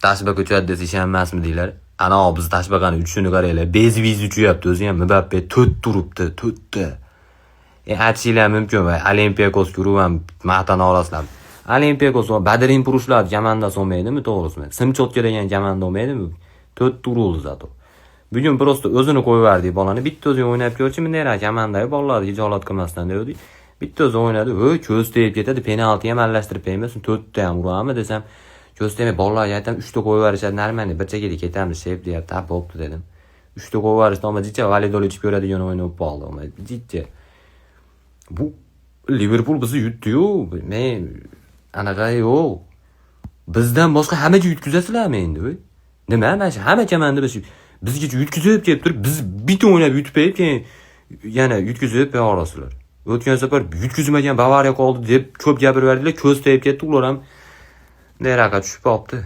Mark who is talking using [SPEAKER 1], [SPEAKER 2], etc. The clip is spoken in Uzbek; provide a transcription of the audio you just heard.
[SPEAKER 1] Tashbaka uchadi desa ishonmasmi deylar. Ana biz Tashbakani uchishini qaranglar. Bezviz uchyapti o'zi ham Mbappe 4 turibdi, 4ta. Aytishinglar mumkin va Olympiakosga urib ham maqtana olasizlar. Olympiakos va Badrin Purushlar komandasi olmaydimi, to'g'risimi? Simchotka degan komanda olmaydimi? 4 tur oldi zato. Bugun prosta o'zini qo'yverdik bolani. Bitta o'zi o'ynab ko'rchi, bunday komandaga bolalarga ijolat qilmasdan dedik. Bitta o'zi o'ynadi, ko'z tegib ketadi, penalti ham aralashtirib qo'ymasin, 4ta ham urami desam, ko'z tegmay bolalarga aytam 3 ta qo'yverishadi, normal, bir chekada ketamiz, shep deyapti, tap bo'pti dedim. 3 ta qo'yverishdi, ammo jicha validol ichib ko'radigan o'yin bo'lib qoldi, ammo jicha. Bu Liverpool bizni yutdi-yu, men anaqa yo'q. Bizdan boshqa hammaga yutkazasizlarmi endi? Nima mana shu hamma komanda bizga yutkazib kelib turib, biz bitta o'ynab yutib qo'yib, keyin yana yutkazib qo'ya olasizlar. O'tgan safar yutkazmagan Bavariya qoldi deb ko'p gapirib berdilar, ko'z tegib ketdi, ular ham neraqa tushib qolibdi.